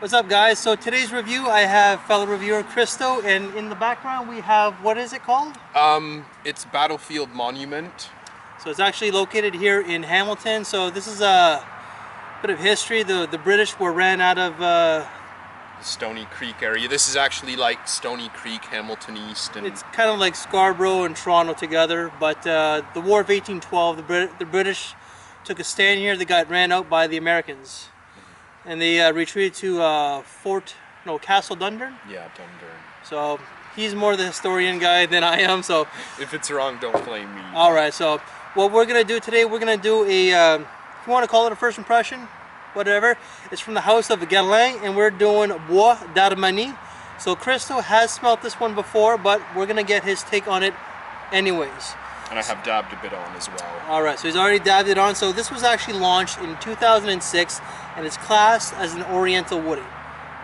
What's up, guys? So today's review, I have fellow reviewer Christo, and in the background we have, what is it called? It's Battlefield Monument. So it's actually located here in Hamilton. So this is a bit of history. The British were ran out of Stony Creek area. This is actually like Stony Creek, Hamilton East, and it's kind of like Scarborough and Toronto together. But the War of 1812, the British took a stand here. They got ran out by the Americans, and they retreated to Castle Dundurn. yeah, Dundurn. So he's more the historian guy than I am. So If it's wrong, don't blame me. all right. So what we're gonna do today, we're gonna do a if you want to call it a first impression, whatever. It's from the house of Guerlain, and we're doing Bois d'Armagny. So Christo has smelt this one before, but we're gonna get his take on it anyways. And I have dabbed a bit on as well. All right, so he's already dabbed it on. So this was actually launched in 2006, and it's classed as an Oriental Woody.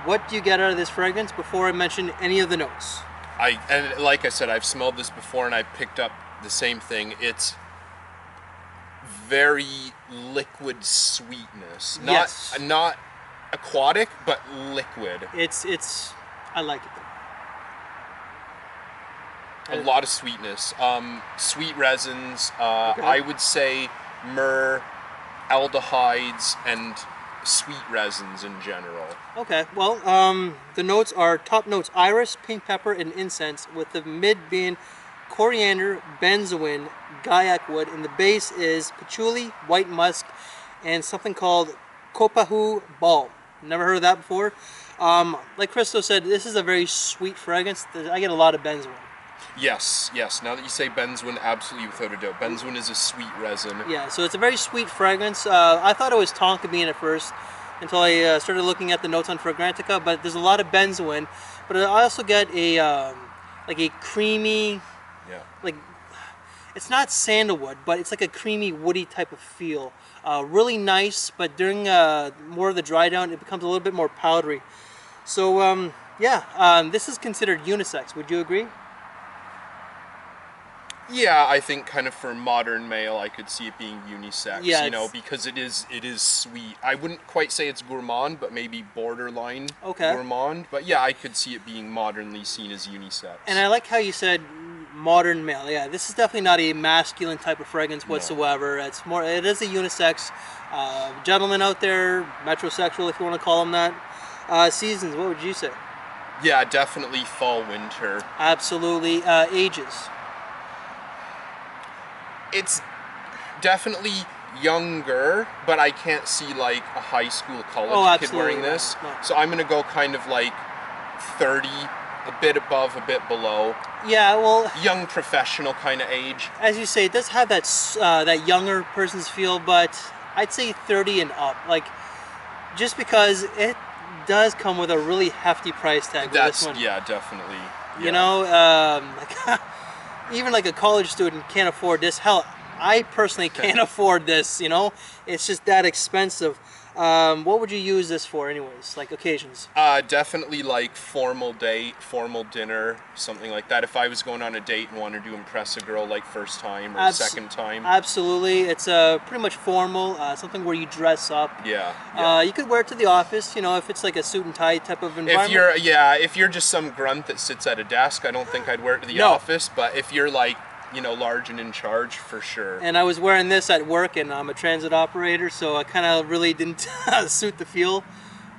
What do you get out of this fragrance before I mention any of the notes? And like I said, I've smelled this before, and I picked up the same thing. It's very liquid sweetness. Yes. Not aquatic, but liquid. I like it though. A lot of sweetness. Sweet resins. Okay. I would say myrrh, aldehydes, and sweet resins in general. Okay, well, the notes are top notes: iris, pink pepper, and incense, with the mid being coriander, benzoin, gaiac wood, and the base is patchouli, white musk, and something called copahu balm. Never heard of that before. Like Christo said, this is a very sweet fragrance. I get a lot of benzoin. Yes. Now that you say benzoin, absolutely without a doubt. Benzoin is a sweet resin. Yeah, so it's a very sweet fragrance. I thought it was tonka bean at first until I started looking at the notes on Fragrantica, but there's a lot of benzoin. But I also get like a creamy, like, it's not sandalwood, but it's like a creamy woody type of feel. Really nice, but during more of the dry down, it becomes a little bit more powdery. So this is considered unisex. Would you agree? Yeah, I think kind of for modern male, I could see it being unisex. Yeah, you know, because it is sweet. I wouldn't quite say it's gourmand, but maybe borderline gourmand. But yeah, I could see it being modernly seen as unisex. And I like how you said modern male. Yeah, this is definitely not a masculine type of fragrance whatsoever. No. It is a unisex. Gentlemen out there, metrosexual if you want to call them that. Seasons, what would you say? Yeah, definitely fall, winter. Absolutely. Ages. It's definitely younger, but I can't see like a high school, college kid wearing this. No. So I'm gonna go kind of like 30, a bit above, a bit below. Yeah, well, young professional kind of age. As you say, it does have that younger person's feel, but I'd say 30 and up. Like, just because it does come with a really hefty price tag. That's with this one. Yeah, definitely. Yeah. You know, even like a college student can't afford this. Hell, I personally can't afford this, you know? It's just that expensive. What would you use this for anyways, like occasions? Definitely like formal date, formal dinner, something like that. If I was going on a date and wanted to impress a girl like first time or second time. Absolutely. It's pretty much formal, something where you dress up. Yeah. You could wear it to the office, you know, if it's like a suit and tie type of environment. If you're just some grunt that sits at a desk, I don't think I'd wear it to the office, but if you're like, you know, large and in charge, for sure. And I was wearing this at work, and I'm a transit operator, so I kind of really didn't suit the feel.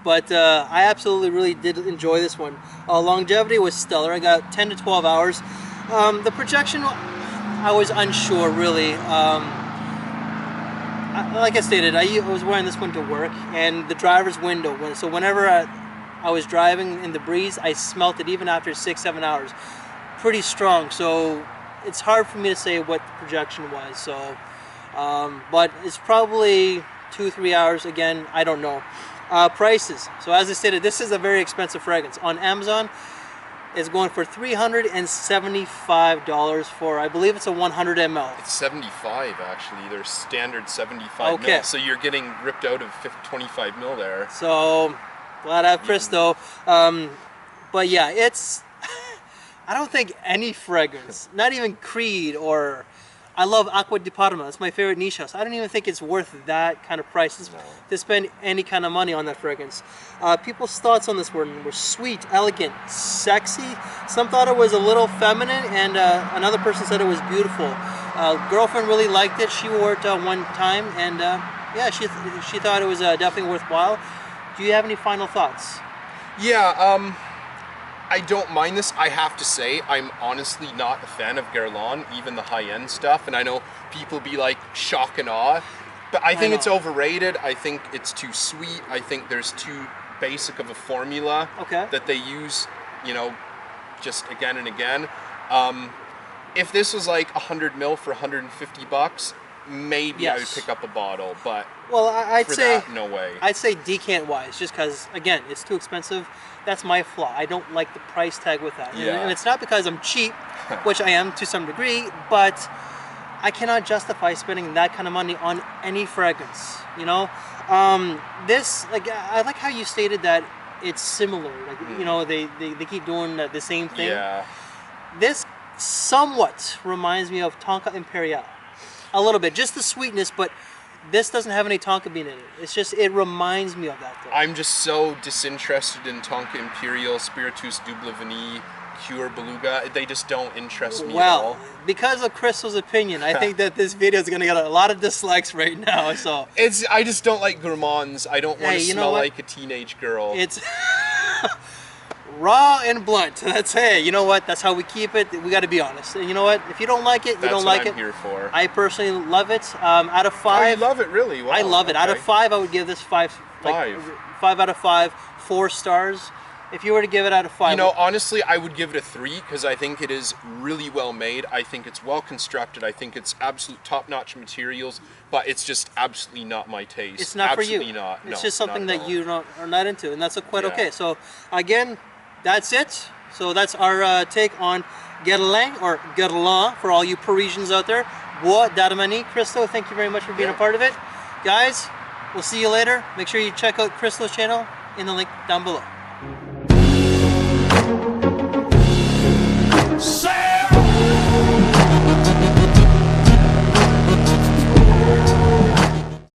But I absolutely really did enjoy this one. Longevity was stellar. I got 10 to 12 hours. The projection, I was unsure, really. Like I stated, I was wearing this one to work, and the driver's window. So whenever I was driving in the breeze, I smelt it even after 6-7 hours. Pretty strong. So it's hard for me to say what the projection was, so but it's probably 2-3 hours. Again, I don't know. Prices. So as I stated, this is a very expensive fragrance. On Amazon, it's going for $375 for, I believe it's a 100 ml. It's 75 actually. There's standard 75 mil, so you're getting ripped out of 25 mil there. So glad I have Christo. But yeah, it's I don't think any fragrance, not even Creed or I love Acqua di Parma. It's my favorite Nisha. So I don't even think it's worth that kind of price to spend any kind of money on that fragrance. People's thoughts on this were sweet, elegant, sexy. Some thought it was a little feminine, and another person said it was beautiful. Girlfriend really liked it. She wore it one time, and yeah, she thought it was definitely worthwhile. Do you have any final thoughts? Yeah, I don't mind this. I have to say, I'm honestly not a fan of Guerlain, even the high-end stuff. And I know people be like shock and awe, but I think it's overrated. I think it's too sweet. I think there's too basic of a formula that they use, you know, just again and again. If this was like 100 mil for 150 bucks, maybe I would pick up a bottle, but well, I'd say that, no way. I'd say decant-wise, just because, again, it's too expensive. That's my flaw. I don't like the price tag with that. Yeah. And it's not because I'm cheap, which I am to some degree, but I cannot justify spending that kind of money on any fragrance, you know? This, like, I like how you stated that it's similar. Like, you know, they keep doing the same thing. Yeah. This somewhat reminds me of Tonka Imperial. A little bit. Just the sweetness, but this doesn't have any tonka bean in it. It's just, it reminds me of that though. I'm just so disinterested in Tonka Imperial, Spiritus Double Vanille, Cure Beluga. They just don't interest me at all. Well, because of Crystal's opinion, I think that this video is going to get a lot of dislikes right now. So I just don't like gourmands. I don't want to smell like a teenage girl. It's raw and blunt. That's, hey, you know what? That's how we keep it. We got to be honest. And you know what? If you don't like it, you don't like it. That's what I'm here for. I personally love it. Out of 5, oh, you love it, really? Wow, I love it. Out of 5, I would give this 5. 5 out of 5, 4 stars. If you were to give it out of 5, you know, honestly, I would give it a 3 because I think it is really well made. I think it's well constructed. I think it's absolute top-notch materials, but it's just absolutely not my taste. It's not absolutely for you. Not. It's no, just something not that you are not into, and that's quite Yeah. okay. So again, that's it. So that's our take on Guerlain, or Guerlain for all you Parisians out there. Bois d'Armani. Crystal, thank you very much for being a part of it. Guys, we'll see you later. Make sure you check out Crystal's channel in the link down below. Say